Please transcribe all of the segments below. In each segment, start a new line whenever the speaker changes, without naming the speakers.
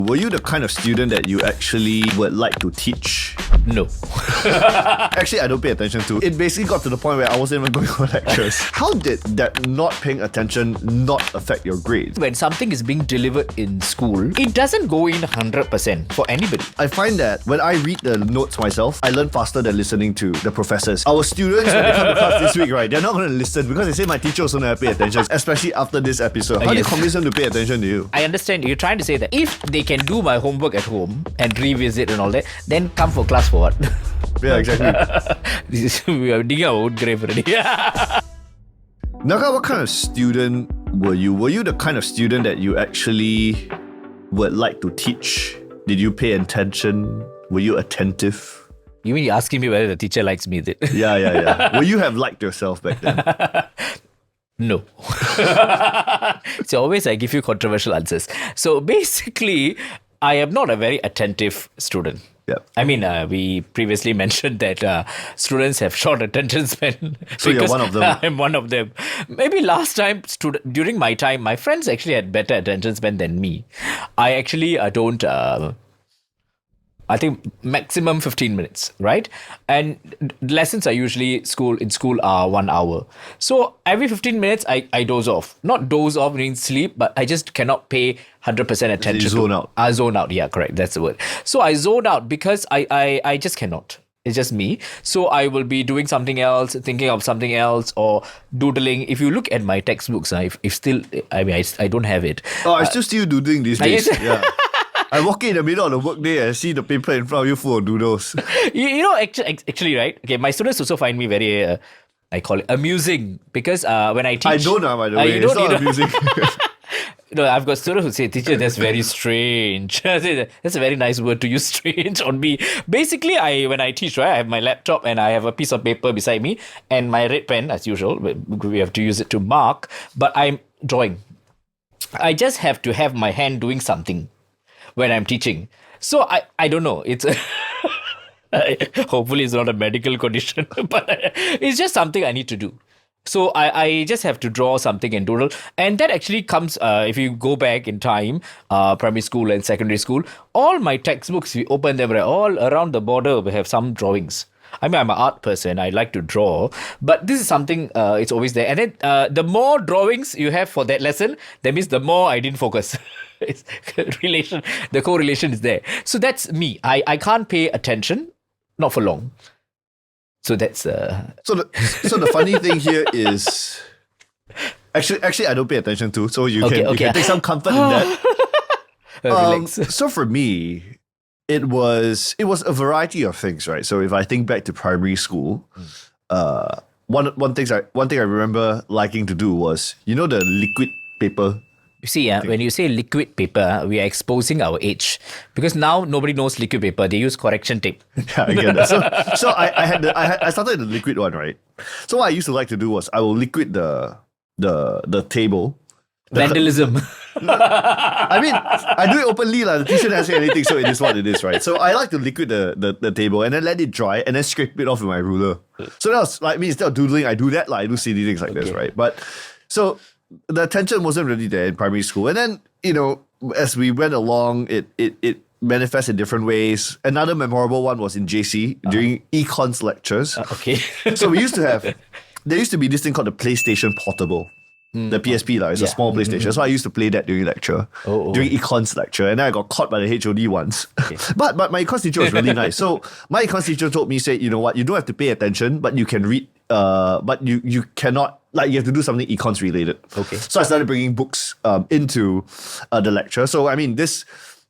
Were you the kind of student that you actually would like to teach?
No.
Actually, I don't pay attention to. It basically got to the point where I wasn't even going for lectures. How did that not paying attention not affect your grades?
When something is being delivered in school, it doesn't go in 100% for anybody.
I find that when I read the notes myself, I learn faster than listening to the professors. Our students, when they come to class this week, right, they're not going to listen because they say my teacher also never pay attention, especially after this episode. How do you convince them to pay attention to you?
I understand you're trying to say that if they can do my homework at home and revisit and all that, then come for class for what?
Yeah, exactly.
We are digging our own grave already.
Naga, what kind of student were you? Were you the kind of student that you actually would like to teach? Did you pay attention? Were you attentive?
You mean you're asking me whether the teacher likes me? Is it?
Yeah. Will you have liked yourself back then?
No. So always I give you controversial answers. So basically, I am not a very attentive student.
Yep.
I mean, we previously mentioned that students have short attention span.
So you're one of them.
I'm one of them. Maybe last time, during my time, my friends actually had better attention span than me. I actually don't... I think maximum 15 minutes, right? And lessons are usually in school are 1 hour. So every 15 minutes, I doze off. Not doze off meaning sleep, but I just cannot pay 100% attention.
You zone out.
I zone out, yeah, correct. That's the word. So I zone out because I just cannot. It's just me. So I will be doing something else, thinking of something else, or doodling. If you look at my textbooks, I don't have it.
Oh, I still see you doodling these days. Yeah. I walk in the middle of the workday and I see the paper in front of you full of doodles.
You know, actually, right? Okay, my students also find me very, I call it amusing because when I teach...
I don't know, by the way. It's not amusing.
No, I've got students who say, teacher, that's very strange. That's a very nice word to use, strange, on me. Basically, when I teach, right, I have my laptop and I have a piece of paper beside me and my red pen, as usual. We have to use it to mark, but I'm drawing. I just have to have my hand doing something when I'm teaching. So I don't know. It's hopefully it's not a medical condition, but it's just something I need to do. So I just have to draw something and doodle. And that actually comes, if you go back in time, primary school and secondary school, all my textbooks, we open them, right, all around the border, we have some drawings. I mean, I'm an art person. I like to draw. But this is something, it's always there. And then the more drawings you have for that lesson, that means the more I didn't focus. The correlation is there. So that's me. I can't pay attention, not for long. So that's...
So the funny thing here is... Actually, I don't pay attention to, so you can take some comfort in that. So for me... It was a variety of things, right? So if I think back to primary school, one thing I remember liking to do was, you know, the liquid paper.
You see, when you say liquid paper, we are exposing our age because now nobody knows liquid paper. They use correction tape.
Yeah, I get that. So I started the liquid one, right? So what I used to like to do was I will liquid the table.
Vandalism.
I mean, I do it openly. The teacher doesn't say anything, so it is what it is, right? So I like to liquid the table and then let it dry and then scrape it off with my ruler. So that was like me, instead of doodling, I do that. I do silly things like this, right? But so the attention wasn't really there in primary school. And then, you know, as we went along, it manifests in different ways. Another memorable one was in JC during econs lectures.
Okay.
So there used to be this thing called the PlayStation Portable. The PSP, it's a small PlayStation. So I used to play that during lecture, during econs lecture. And then I got caught by the HOD once. Okay. But my econs teacher was really nice. So my econs teacher told me, you know what, you don't have to pay attention, but you can read, but you cannot, you have to do something econs related.
Okay.
So I started bringing books into the lecture. So I mean,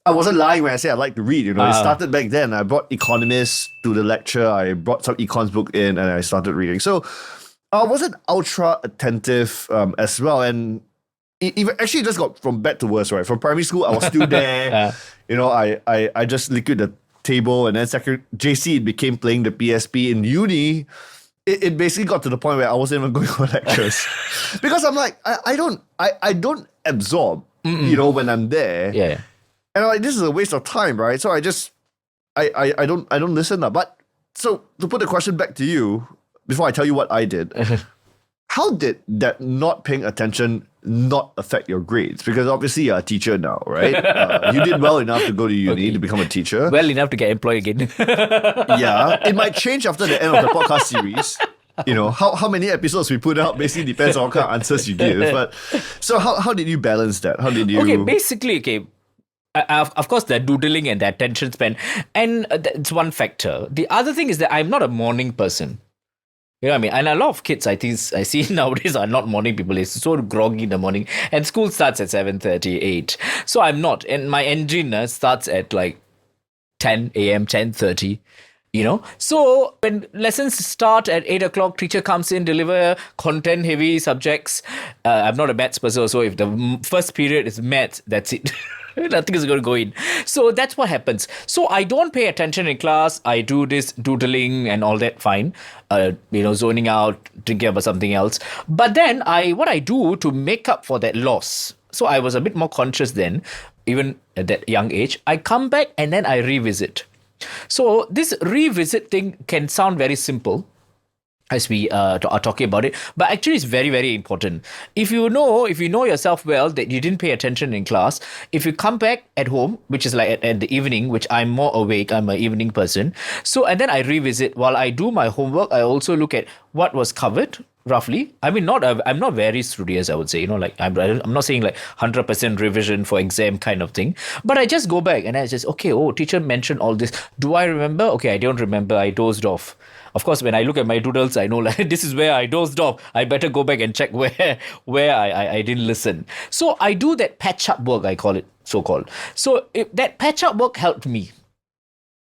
I wasn't lying when I said I like to read. You know, it started back then. I brought economists to the lecture. I brought some econs book in and I started reading. So I wasn't ultra attentive as well, and it actually just got from bad to worse, right? From primary school, I was still there. You know, I just liquid the table, and then JC, it became playing the PSP. In uni, it basically got to the point where I wasn't even going for lectures because I'm like, I don't absorb, you know, when I'm there.
Yeah.
And I'm like, this is a waste of time, right? So I don't listen. But so to put the question back to you, before I tell you what I did, how did that not paying attention not affect your grades? Because obviously you're a teacher now, right? You did well enough to go to uni to become a teacher.
Well enough to get employed again.
Yeah, it might change after the end of the podcast series. You know, how many episodes we put out basically depends on what kind of answers you give. But so how did you balance that? How did you...
Okay, basically, of course, the doodling and the attention span, and that's one factor. The other thing is that I'm not a morning person. You know what I mean? And a lot of kids I see nowadays are not morning people. They're so groggy in the morning. And school starts at 7:30, 8. So I'm not. And my engine starts at like 10 a.m., 10:30. You know? So when lessons start at 8 o'clock, teacher comes in, deliver content-heavy subjects. I'm not a maths person, so if the first period is maths, that's it. Nothing is going to go in. So that's what happens. So I don't pay attention in class. I do this doodling and all that, fine. Zoning out, thinking about something else. But then what I do to make up for that loss, so I was a bit more conscious then, even at that young age, I come back and then I revisit. So this revisit thing can sound very simple as we are talking about it, but actually it's very, very important. If you know yourself well that you didn't pay attention in class, if you come back at home, which is like at the evening, which I'm more awake, I'm an evening person. So, and then I revisit. While I do my homework, I also look at what was covered, roughly. I mean, I'm not very studious, I would say, like I'm not saying like 100% revision for exam kind of thing, but I just go back and I just, okay, teacher mentioned all this. Do I remember? Okay, I don't remember. I dozed off. Of course, when I look at my doodles, I know like this is where I dozed off. I better go back and check where I didn't listen. So I do that patch up work, I call it, so-called. So that patch up work helped me.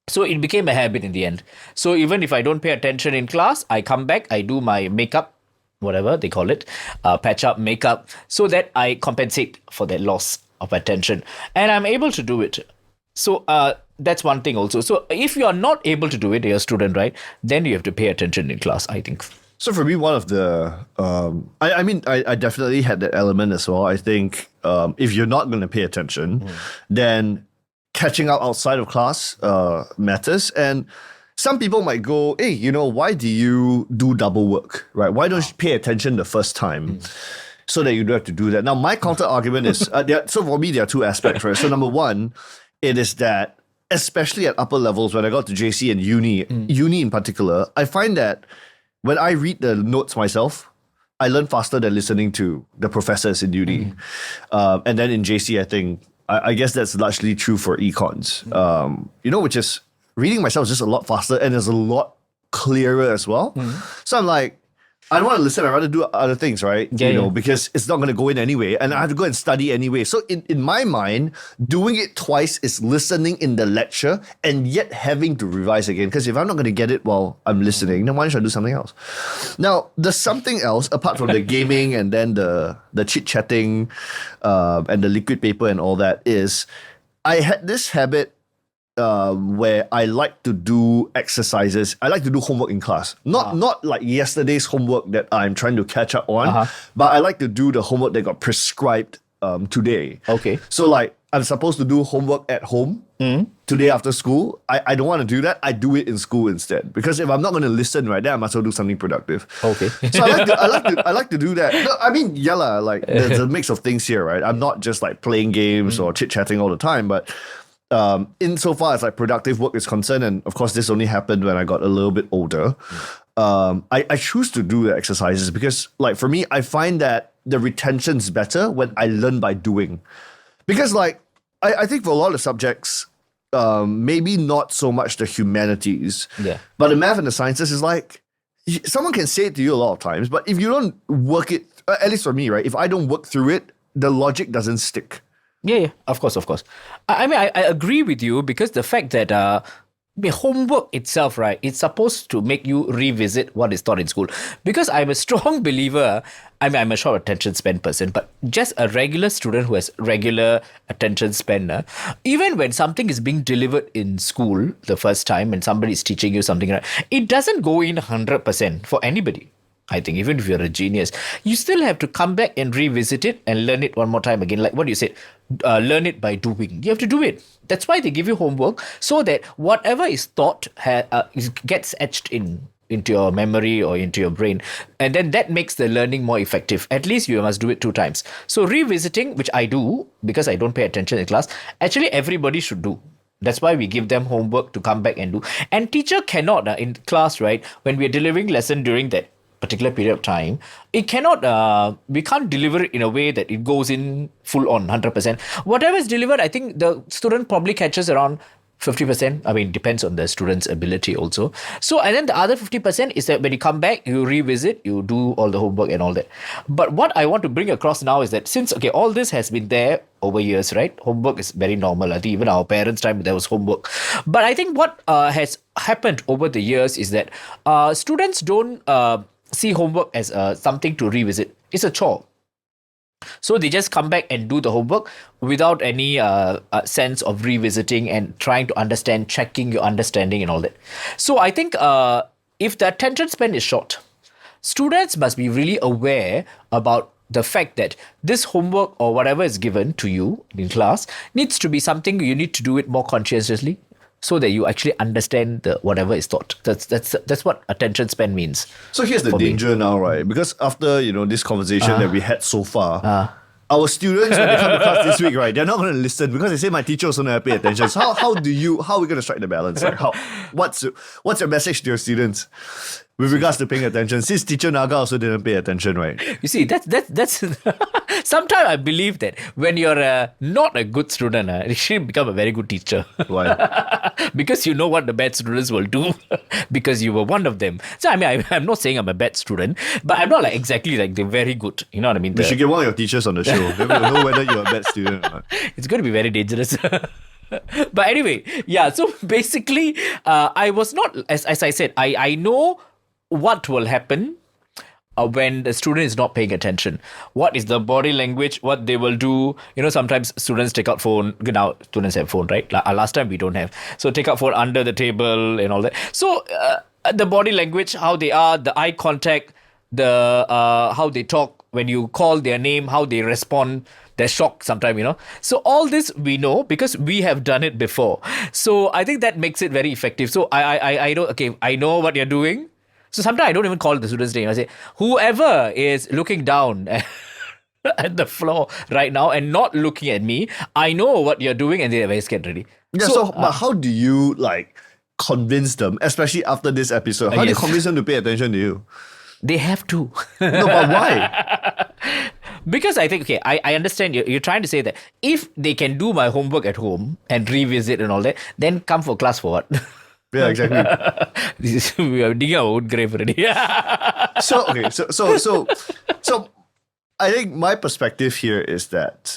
So it became a habit in the end. So even if I don't pay attention in class, I come back, I do my makeup, whatever they call it, patch up, makeup, so that I compensate for that loss of attention. And I'm able to do it. So that's one thing also. So if you are not able to do it, you're a student, right? Then you have to pay attention in class, I think.
So for me, one of the, I definitely had that element as well. I think if you're not going to pay attention, then catching up outside of class matters. And some people might go, hey, why do you do double work, right? Why don't you pay attention the first time so that you don't have to do that? Now, my counter argument is, so for me, there are two aspects, right? So number one, it is that, especially at upper levels, when I got to JC and uni in particular, I find that when I read the notes myself, I learn faster than listening to the professors in uni. And then in JC, I think, I guess that's largely true for econs, which is reading myself is just a lot faster and it's a lot clearer as well. So I'm like, I don't want to listen. I'd rather do other things, right? Because it's not going to go in anyway. And I have to go and study anyway. So in my mind, doing it twice is listening in the lecture and yet having to revise again. Because if I'm not going to get it while I'm listening, then why should I do something else? Now, there's something else apart from the gaming and then the chit-chatting and the liquid paper and all that is I had this habit where I like to do exercises. I like to do homework in class. Not like yesterday's homework that I'm trying to catch up on, but I like to do the homework that got prescribed today.
Okay.
So like I'm supposed to do homework at home today after school. I don't want to do that. I do it in school instead. Because if I'm not going to listen right there, I might as well do something productive. Okay. So I like to do that. No, I mean, like there's a mix of things here, right? I'm not just like playing games or chit-chatting all the time, but insofar as like productive work is concerned, and of course this only happened when I got a little bit older, I choose to do the exercises because like for me, I find that the retention's better when I learn by doing. Because like, I think for a lot of subjects, maybe not so much the humanities, but the math and the sciences is like, someone can say it to you a lot of times, but if you don't work it, at least for me, right? If I don't work through it, the logic doesn't stick.
Yeah, of course. I mean, I agree with you because the fact that the homework itself, right, it's supposed to make you revisit what is taught in school. Because I'm a strong believer, I mean, I'm a short attention span person, but just a regular student who has regular attention span, even when something is being delivered in school the first time and somebody is teaching you something, right, it doesn't go in 100% for anybody. I think even if you're a genius, you still have to come back and revisit it and learn it one more time again. Like what you said, learn it by doing. You have to do it. That's why they give you homework so that whatever is taught gets etched in into your memory or into your brain. And then that makes the learning more effective. At least you must do it 2 times. So revisiting, which I do because I don't pay attention in class, actually everybody should do. That's why we give them homework to come back and do. And teacher cannot, in class, right, when we are delivering lesson during that particular period of time, it cannot, we can't deliver it in a way that it goes in full on 100%. Whatever is delivered, I think the student probably catches around 50%. I mean, depends on the student's ability also. So, and then the other 50% is that when you come back, you revisit, you do all the homework and all that. But what I want to bring across now is that since, okay, all this has been there over years, right? Homework is very normal. I think even our parents' time, there was homework. But I think what has happened over the years is that students don't see homework as something to revisit. It's a chore. So they just come back and do the homework without any sense of revisiting and trying to understand, checking your understanding and all that. So I think if the attention span is short, students must be really aware about the fact that this homework or whatever is given to you in class needs to be something you need to do it more conscientiously, so that you actually understand whatever is taught. That's what attention span means.
So here's the danger now, right? Because after this conversation that we had so far, our students, when they come to class this week, right, they're not going to listen because they say my teacher also never pay attention. So how are we going to strike the balance? Like what's your message to your students with regards to paying attention? Since teacher Naga also didn't pay attention, right?
You see, that's sometimes I believe that when you're not a good student, you should become a very good teacher.
Why?
Because you know what the bad students will do because you were one of them. So I mean, I'm not saying I'm a bad student, but I'm not like exactly like they're very good. You know what I mean?
You should get one of your teachers on the show. Then we'll know whether you're a bad student or not.
It's going to be very dangerous. But anyway, yeah. So basically, I was not, as I said, I know what will happen when the student is not paying attention. What is the body language, what they will do. Sometimes students take out phone. Now students have phone, right? Last time we don't have. So take out phone under the table and all that. So the body language, how they are, the eye contact, the how they talk, when you call their name, how they respond, they're shocked sometimes, So all this we know because we have done it before. So I think that makes it very effective. So I know, okay, I know what you're doing. So sometimes I don't even call the student's name. I say, whoever is looking down at the floor right now and not looking at me, I know what you're doing, and they're very scared already.
Yeah, but how do you convince them, especially after this episode? How do you convince them to pay attention to you?
They have to.
No, but why?
Because I think, okay, I understand you're trying to say that if they can do my homework at home and revisit and all that, then come for class for what?
Yeah, exactly.
We are digging our own grave already.
So I think my perspective here is that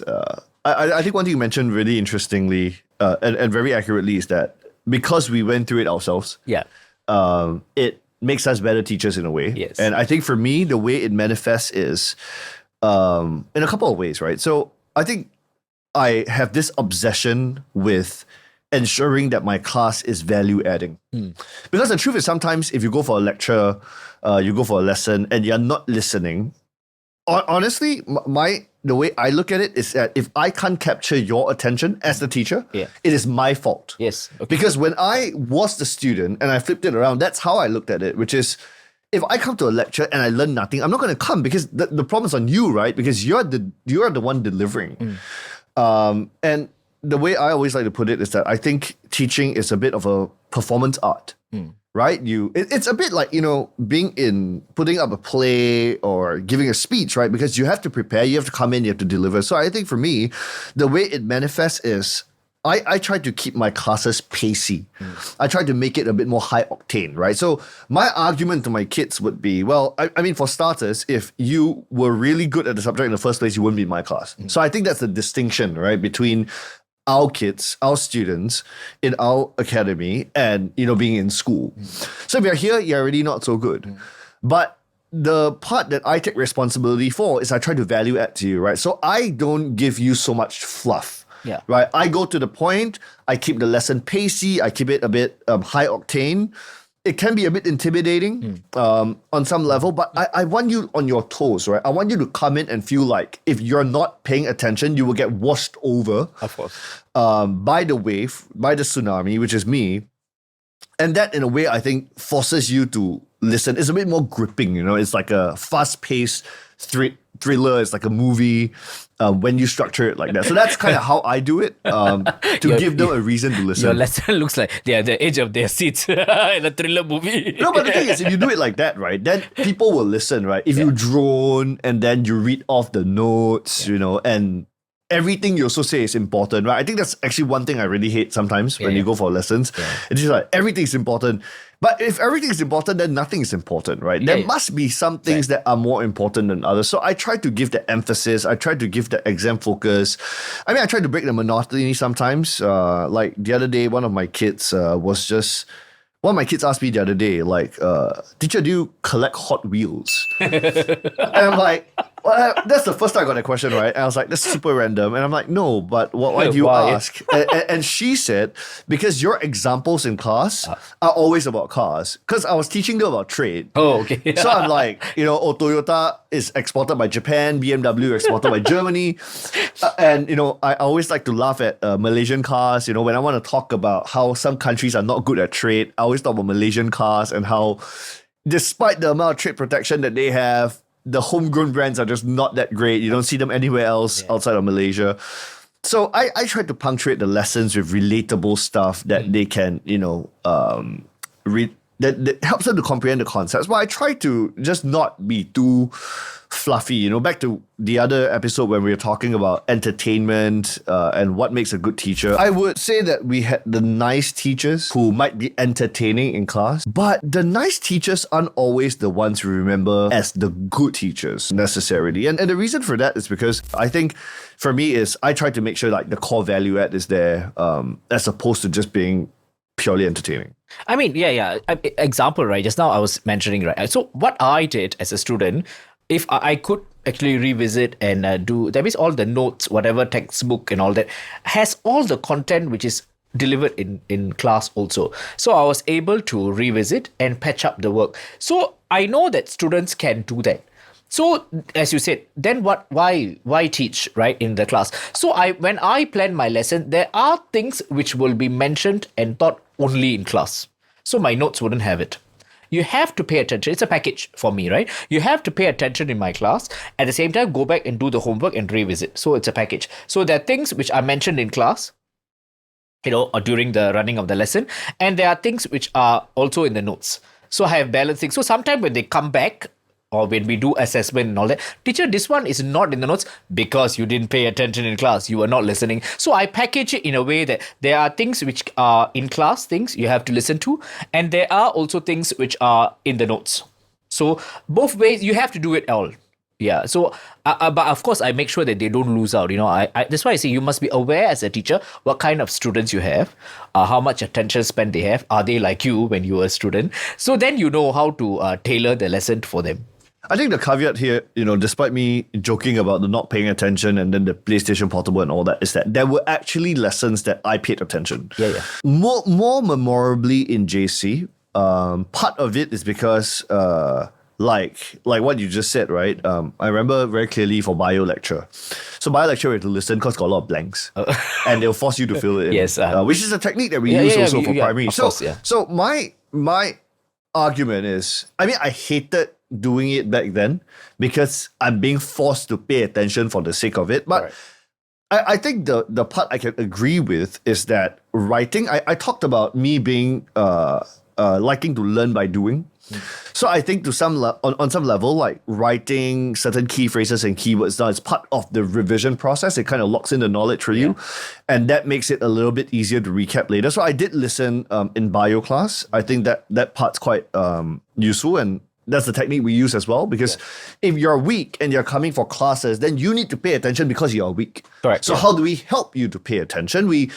I think one thing you mentioned really interestingly and very accurately is that because we went through it ourselves, it makes us better teachers in a way.
Yes.
And I think for me, the way it manifests is in a couple of ways, right? So I think I have this obsession with ensuring that my class is value adding. Because the truth is sometimes if you go for a lecture, you go for a lesson and you're not listening, honestly, the way I look at it is that if I can't capture your attention as the teacher, it is my fault.
Yes. Okay.
Because when I was the student and I flipped it around, that's how I looked at it, which is if I come to a lecture and I learn nothing, I'm not going to come because the problem is on you, right? Because you're the one delivering. And the way I always like to put it is that I think teaching is a bit of a performance art, right? It's a bit like, putting up a play or giving a speech, right? Because you have to prepare, you have to come in, you have to deliver. So I think for me, the way it manifests is I try to keep my classes pacey. I try to make it a bit more high octane, right? So my argument to my kids would be, well, I mean, for starters, if you were really good at the subject in the first place, you wouldn't be in my class. So I think that's the distinction, right, between our kids, our students in our academy and, being in school. So if you're here, you're already not so good. But the part that I take responsibility for is I try to value add to you, right? So I don't give you so much fluff.
Yeah.
Right. I go to the point. I keep the lesson pacey. I keep it a bit high octane. It can be a bit intimidating on some level, but I want you on your toes, right? I want you to come in and feel like if you're not paying attention, you will get washed over.
Of course.
By the wave, by the tsunami, which is me. And that, in a way, I think forces you to listen. It's a bit more gripping, it's like a fast-paced thriller. It's like a movie when you structure it like that. So that's kind of how I do it, to give them a reason to listen.
Your lesson looks like they are at the edge of their seats in a thriller movie.
No, but the thing is, if you do it like that, right, then people will listen, right? If you drone and then you read off the notes, and everything you also say is important, right? I think that's actually one thing I really hate sometimes when you go for lessons. Yeah. It's just like everything's important. But if everything's important, then nothing is important, right? There must be some things that are more important than others. So I try to give the emphasis. I try to give the exam focus. I mean, I try to break the monotony sometimes. Like the other day, one of my kids asked me the other day, like, teacher, do you collect Hot Wheels? And I'm like, well, that's the first time I got that question, right? And I was like, that's super random. And I'm like, no, but why do you ask? And she said, because your examples in class are always about cars. Because I was teaching them about trade.
Oh, okay.
So I'm like, Toyota is exported by Japan, BMW exported by Germany. And, I always like to laugh at Malaysian cars. When I want to talk about how some countries are not good at trade, I always talk about Malaysian cars and how, despite the amount of trade protection that they have, the homegrown brands are just not that great. You don't see them anywhere else outside of Malaysia. So I try to punctuate the lessons with relatable stuff that they can, that helps them to comprehend the concepts. But I try to just not be too fluffy. Back to the other episode when we were talking about entertainment and what makes a good teacher. I would say that we had the nice teachers who might be entertaining in class, but the nice teachers aren't always the ones we remember as the good teachers necessarily. And the reason for that is because I think for me is I try to make sure like the core value add is there as opposed to just being purely entertaining.
I mean, example, right? Just now I was mentioning, right? So what I did as a student, if I could actually revisit and do, that means all the notes, whatever textbook and all that, has all the content which is delivered in class also. So I was able to revisit and patch up the work. So I know that students can do that. So as you said, then why teach, right, in the class? So when I plan my lesson, there are things which will be mentioned and taught only in class. So my notes wouldn't have it. You have to pay attention. It's a package for me, right? You have to pay attention in my class. At the same time, go back and do the homework and revisit. So it's a package. So there are things which are mentioned in class, or during the running of the lesson. And there are things which are also in the notes. So I have balancing. So sometimes when they come back, or when we do assessment and all that, teacher, this one is not in the notes because you didn't pay attention in class. You were not listening. So I package it in a way that there are things which are in class, things you have to listen to. And there are also things which are in the notes. So both ways, you have to do it all. Yeah. So, but of course, I make sure that they don't lose out. That's why I say you must be aware as a teacher what kind of students you have, how much attention span they have. Are they like you when you were a student? So then you know how to tailor the lesson for them.
I think the caveat here, despite me joking about the not paying attention and then the PlayStation Portable and all that, is that there were actually lessons that I paid attention.
Yeah.
More memorably in JC, part of it is because, like what you just said, right? I remember very clearly for bio lecture. So bio lecture, we have to listen because got a lot of blanks. And they'll force you to fill it in.
Yes.
Which is a technique that we use also for primary.
So
my argument is, I hated doing it back then because I'm being forced to pay attention for the sake of it. But I think the part I can agree with is that writing, I talked about me being liking to learn by doing. So I think on some level, like writing certain key phrases and keywords down is part of the revision process. It kind of locks in the knowledge for you. And that makes it a little bit easier to recap later. So I did listen in bio class. I think that part's quite useful, and that's the technique we use as well, because if you're weak and you're coming for classes, then you need to pay attention because you're weak.
Correct.
So how do we help you to pay attention? We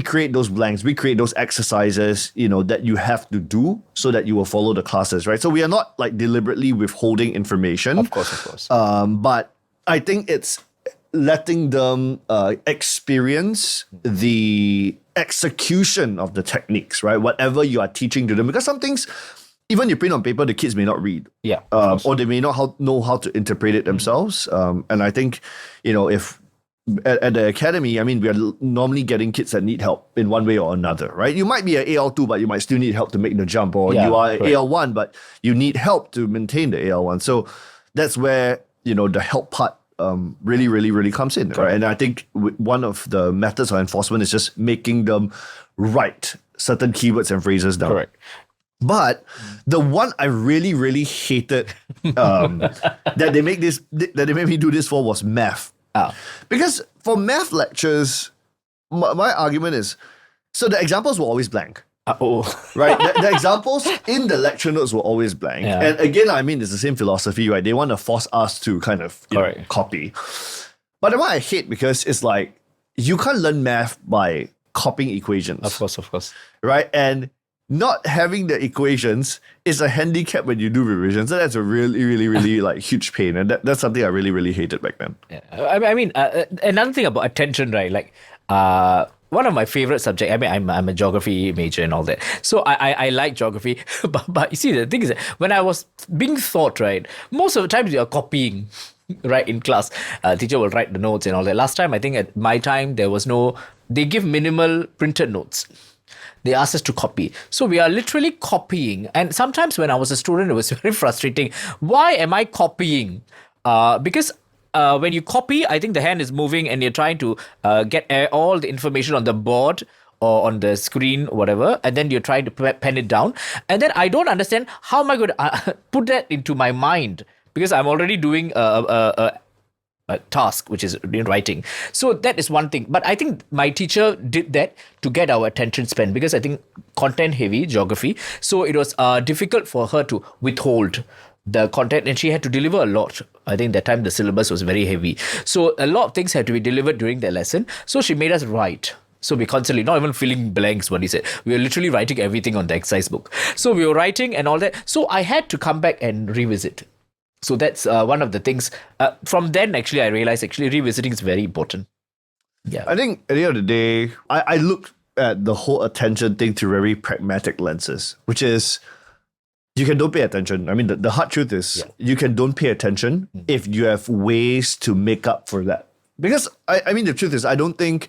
create those blanks, we create those exercises, that you have to do so that you will follow the classes, right? So we are not like deliberately withholding information.
Of course.
But I think it's letting them experience the execution of the techniques, right? Whatever you are teaching to them, because some things, even you print on paper, the kids may not read.
Yeah.
Or they may not know how to interpret it themselves. And I think, if at the academy, I mean, we are normally getting kids that need help in one way or another, right? You might be an AL2, but you might still need help to make the jump, or you are AL1, but you need help to maintain the AL1. So that's where, the help part really, really, really comes in, right? And I think one of the methods of enforcement is just making them write certain keywords and phrases down.
Correct.
But the one I really, really hated that they made me do this for was math. Because for math lectures, my argument is, so the examples were always blank. Right? The examples in the lecture notes were always blank. Yeah. And again, I mean, it's the same philosophy, right? They want to force us to kind of copy. But the one I hate, because it's like, you can't learn math by copying equations.
Of course.
Right? And not having the equations is a handicap when you do revision. So that's a really, really, really like huge pain. And that's something I really, really hated back then.
Yeah. I mean, another thing about attention, right? Like, one of my favorite subjects, I mean, I'm a geography major and all that. So I like geography. but you see, the thing is that when I was being taught, right, most of the times you are copying, right, in class. Teacher will write the notes and all that. Last time, I think at my time, they give minimal printed notes. They asked us to copy. So we are literally copying. And sometimes when I was a student, it was very frustrating. Why am I copying? Because when you copy, I think the hand is moving and you're trying to get all the information on the board or on the screen, whatever. And then you're trying to pen it down. And then I don't understand how am I going to put that into my mind, because I'm already doing a task, which is writing. So that is one thing. But I think my teacher did that to get our attention span, because I think content heavy geography. So it was difficult for her to withhold the content, and she had to deliver a lot. I think that time the syllabus was very heavy. So a lot of things had to be delivered during the lesson. So she made us write. So we constantly, not even filling blanks, what he said. We were literally writing everything on the exercise book. So we were writing and all that. So I had to come back and revisit. So that's one of the things. From then, actually, I realized revisiting is very important. Yeah.
I think at the end of the day, I looked at the whole attention thing through very pragmatic lenses, which is you can don't pay attention. I mean, the hard truth is you can don't pay attention if you have ways to make up for that. Because, I mean, the truth is, I don't think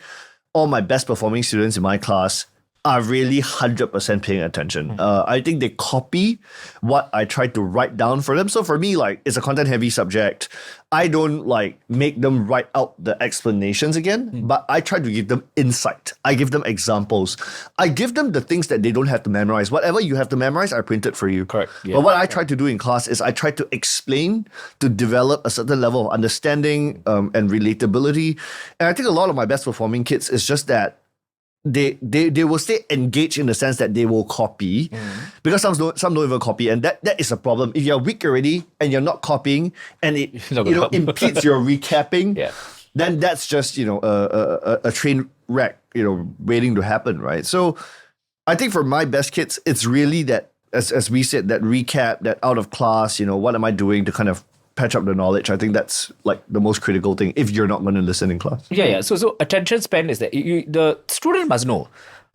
all my best performing students in my class are really 100% paying attention. I think they copy what I try to write down for them. So for me, like, it's a content heavy subject. I don't like make them write out the explanations again, but I try to give them insight. I give them examples. I give them the things that they don't have to memorize. Whatever you have to memorize, I print it for you.
Correct. Yeah.
But what I try to do in class is I try to explain to develop a certain level of understanding and relatability. And I think a lot of my best performing kids is just that they will stay engaged in the sense that they will copy, because some don't even copy, and that is a problem. If you're weak already and you're not copying and it impedes your recapping, then that's just a train wreck waiting to happen, right? So I think for my best kids, it's really that, as we said, that recap, that out of class, what am I doing to kind of patch up the knowledge. I think that's like the most critical thing if you're not going to listen in class.
Yeah. So attention span is that the student must know.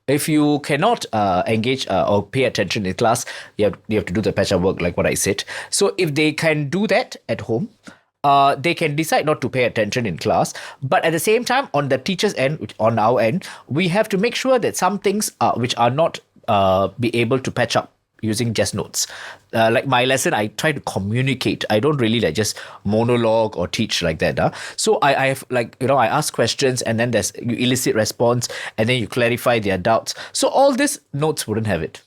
If you cannot engage or pay attention in class, you have to do the patch up work, like what I said. So if they can do that at home, they can decide not to pay attention in class. But at the same time, on the teacher's end, on our end, we have to make sure that some things which are not be able to patch up using just notes. Like my lesson, I try to communicate. I don't really like just monologue or teach like that. So I have I ask questions, and then you elicit response, and then you clarify their doubts. So all these notes wouldn't have it.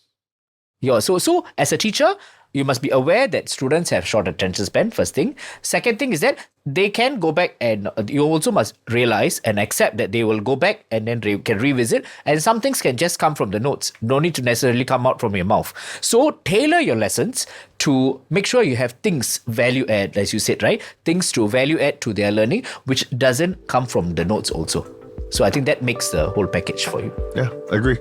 Yeah. So as a teacher, you must be aware that students have short attention span, first thing. Second thing is that they can go back, and you also must realize and accept that they will go back and then can revisit, and some things can just come from the notes. No need to necessarily come out from your mouth. So tailor your lessons to make sure you have things value add, as you said, right? Things to value add to their learning, which doesn't come from the notes also. So I think that makes the whole package for you.
Yeah, I agree.